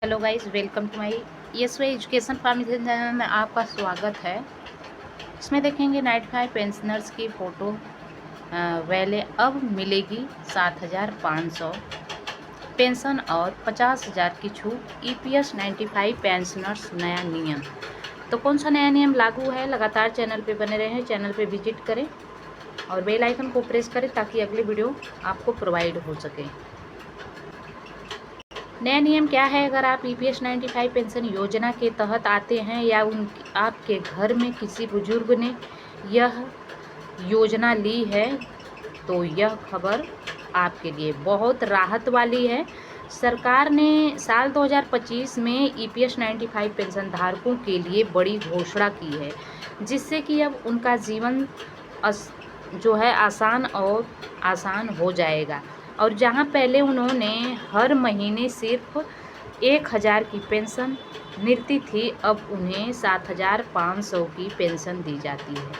Hello guys, welcome to my Yashvi education foundation channel में आपका स्वागत है। इसमें देखेंगे 95 पेंशनर्स की फ़ोटो पहले अब मिलेगी 7,500 पेंशन और 50,000 की छूट। ईपीएस 95 पेंशनर्स नया नियम। तो कौन सा नया नियम लागू है? लगातार चैनल पे बने रहें, चैनल पे विजिट करें और बेल आइकन को प्रेस करें ताकि अगली वीडियो आपको प्रोवाइड हो सके। नया नियम क्या है? अगर आप ईपीएस 95 पेंशन योजना के तहत आते हैं या आपके घर में किसी बुजुर्ग ने यह योजना ली है तो यह खबर आपके लिए बहुत राहत वाली है। सरकार ने साल 2025 में ईपीएस 95 पेंशन धारकों के लिए बड़ी घोषणा की है, जिससे कि अब उनका जीवन जो है आसान हो जाएगा। और जहां पहले उन्होंने हर महीने सिर्फ 1,000 की पेंशन मिलती थी, अब उन्हें 7,500 की पेंशन दी जाती है।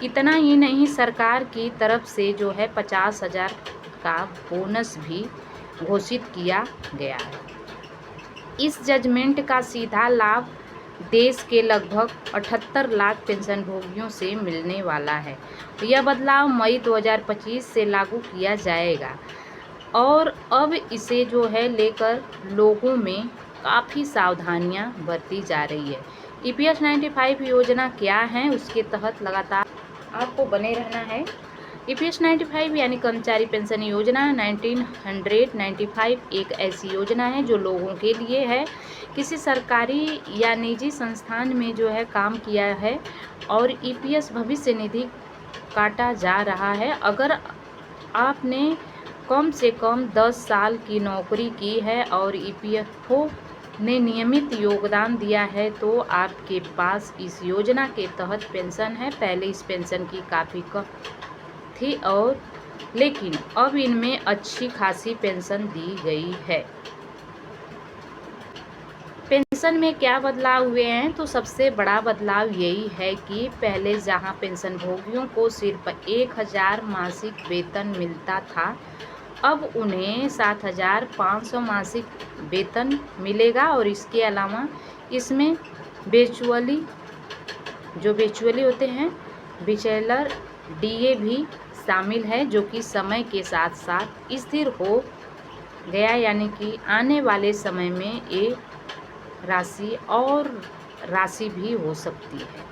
इतना ही नहीं, सरकार की तरफ से जो है 50,000 का बोनस भी घोषित किया गया है। इस जजमेंट का सीधा लाभ देश के लगभग 78 लाख पेंशन भोगियों से मिलने वाला है। यह बदलाव मई 2025 से लागू किया जाएगा और अब इसे जो है लेकर लोगों में काफ़ी सावधानियां बरती जा रही है। ईपीएस 95 योजना क्या है, उसके तहत लगातार आपको बने रहना है। ईपीएस 95 यानी कर्मचारी पेंशन योजना 1995 एक ऐसी योजना है जो लोगों के लिए है। किसी सरकारी या निजी संस्थान में जो है काम किया है और ईपीएस भविष्य निधि काटा जा रहा है। अगर आपने कम से कम 10 साल की नौकरी की है और ईपीएफओ ने नियमित योगदान दिया है तो आपके पास इस योजना के तहत पेंशन है। पहले इस पेंशन की काफ़ी कम थी और लेकिन अब इनमें अच्छी खासी पेंशन दी गई है। पेंशन में क्या बदलाव हुए हैं? तो सबसे बड़ा बदलाव यही है कि पहले जहां पेंशन भोगियों को सिर्फ 1,000 मासिक वेतन मिलता था, अब उन्हें 7,500 मासिक वेतन मिलेगा। और इसके अलावा इसमें बेचुअली होते हैं, बैचलर डीए भी शामिल है, जो कि समय के साथ साथ स्थिर हो गया, यानी कि आने वाले समय में ये राशि भी हो सकती है।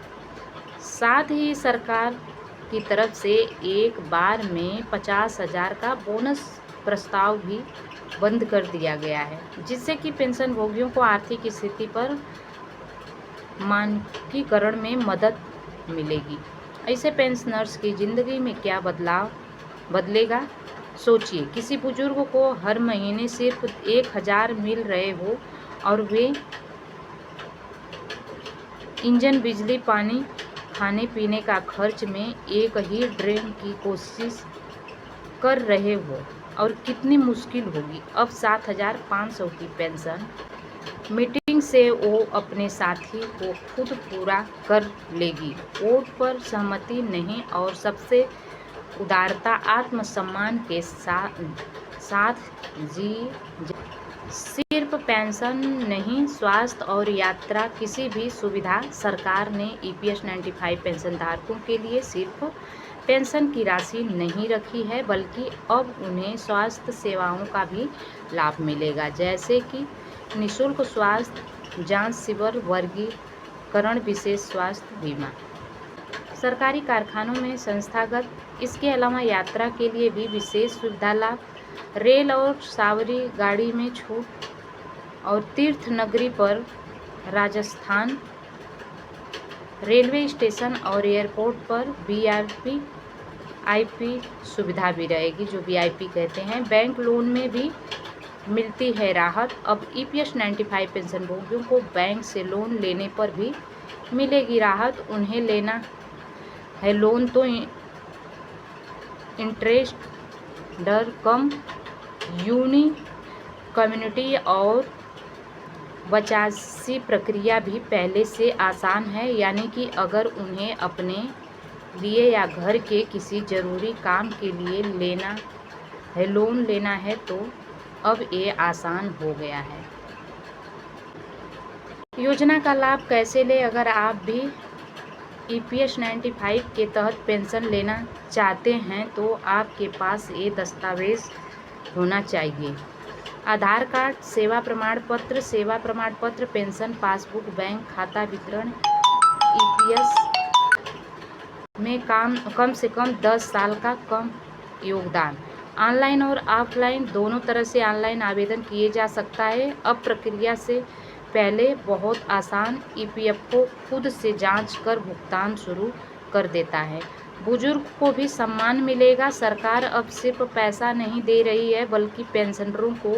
साथ ही सरकार की तरफ से एक बार में 50,000 का बोनस प्रस्ताव भी बंद कर दिया गया है, जिससे कि पेंशन भोगियों को आर्थिक स्थिति पर मानकीकरण में मदद मिलेगी। ऐसे पेंशनर्स की ज़िंदगी में क्या बदलेगा? सोचिए, किसी बुजुर्ग को हर महीने सिर्फ 1,000 मिल रहे हो और वे इंजन, बिजली, पानी, खाने पीने का खर्च में एक ही ड्रेन की कोशिश कर रहे हो, और कितनी मुश्किल होगी। अब 7,500 की पेंशन मीटिंग से वो अपने साथी को खुद पूरा कर लेगी। वोट पर सहमति नहीं और सबसे उदारता, आत्मसम्मान के साथ जी। सिर्फ पेंशन नहीं, स्वास्थ्य और यात्रा किसी भी सुविधा सरकार ने ईपीएस 95 पेंशन धारकों के लिए सिर्फ पेंशन की राशि नहीं रखी है, बल्कि अब उन्हें स्वास्थ्य सेवाओं का भी लाभ मिलेगा, जैसे कि निःशुल्क स्वास्थ्य जांच शिविर, वर्गीकरण, विशेष स्वास्थ्य बीमा, सरकारी कारखानों में संस्थागत। इसके अलावा यात्रा के लिए भी विशेष सुविधा लाभ, रेल और सवारी गाड़ी में छूट और तीर्थ नगरी पर राजस्थान रेलवे स्टेशन और एयरपोर्ट पर वीआईपी सुविधा भी रहेगी, जो वीआईपी कहते हैं। बैंक लोन में भी मिलती है राहत। अब ईपीएस 95 पेंशन भोगियों को बैंक से लोन लेने पर भी मिलेगी राहत। उन्हें लेना है लोन तो इंटरेस्ट दर कम, कम्युनिटी और बचासी प्रक्रिया भी पहले से आसान है, यानी कि अगर उन्हें अपने लिए या घर के किसी ज़रूरी काम के लिए लोन लेना है तो अब ये आसान हो गया है। योजना का लाभ कैसे लें? अगर आप भी EPS 95 के तहत पेंशन लेना चाहते हैं तो आपके पास ये दस्तावेज होना चाहिए। आधार कार्ड, सेवा प्रमाण पत्र, पेंशन पासबुक, बैंक खाता विवरण, EPS में कम से कम 10 साल का कम योगदान। ऑनलाइन और ऑफलाइन दोनों तरह से ऑनलाइन आवेदन किए जा सकता है। अब प्रक्रिया से पहले बहुत आसान, EPFO खुद से जांच कर भुगतान शुरू कर देता है। बुजुर्ग को भी सम्मान मिलेगा। सरकार अब सिर्फ पैसा नहीं दे रही है बल्कि पेंशनरों को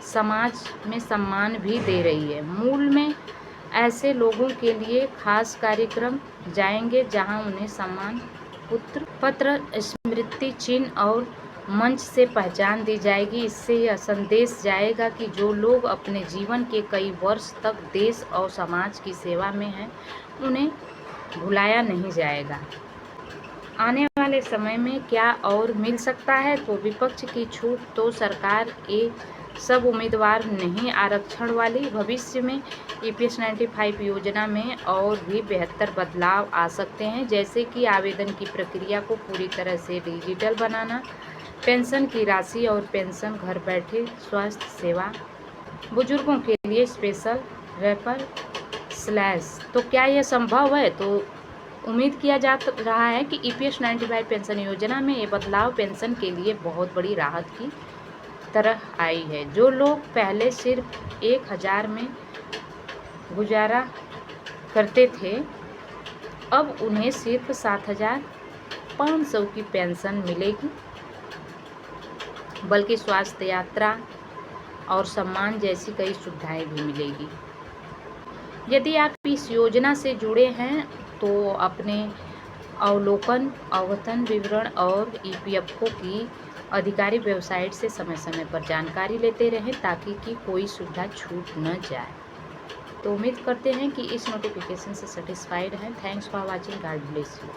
समाज में सम्मान भी दे रही है। मूल में ऐसे लोगों के लिए खास कार्यक्रम जाएंगे जहां उन्हें सम्मान पत्र, स्मृति चिन्ह और मंच से पहचान दी जाएगी। इससे यह संदेश जाएगा कि जो लोग अपने जीवन के कई वर्ष तक देश और समाज की सेवा में हैं, उन्हें भुलाया नहीं जाएगा। आने वाले समय में क्या और मिल सकता है? तो विपक्ष की छूट तो सरकार ये सब उम्मीदवार नहीं आरक्षण वाली। भविष्य में EPS 95 योजना में और भी बेहतर बदलाव आ सकते हैं, जैसे कि आवेदन की प्रक्रिया को पूरी तरह से डिजिटल बनाना, पेंशन की राशि और पेंशन घर बैठे स्वास्थ्य सेवा, बुजुर्गों के लिए स्पेशल रेफर स्लैश। तो क्या यह संभव है? तो उम्मीद किया जा रहा है कि EPS 95 पेंशन योजना में ये बदलाव पेंशन के लिए बहुत बड़ी राहत की तरह आई है। जो लोग पहले सिर्फ 1000 में गुजारा करते थे, अब उन्हें सिर्फ 7500 की पेंशन मिलेगी, बल्कि स्वास्थ्य, यात्रा और सम्मान जैसी कई सुविधाएं भी मिलेगी। यदि आप इस योजना से जुड़े हैं तो अपने अवलोकन विवरण और EPFO की आधिकारिक वेबसाइट से समय समय पर जानकारी लेते रहें ताकि कोई सुविधा छूट न जाए। तो उम्मीद करते हैं कि इस नोटिफिकेशन से सेटिस्फाइड हैं। Thanks for watching. God bless you.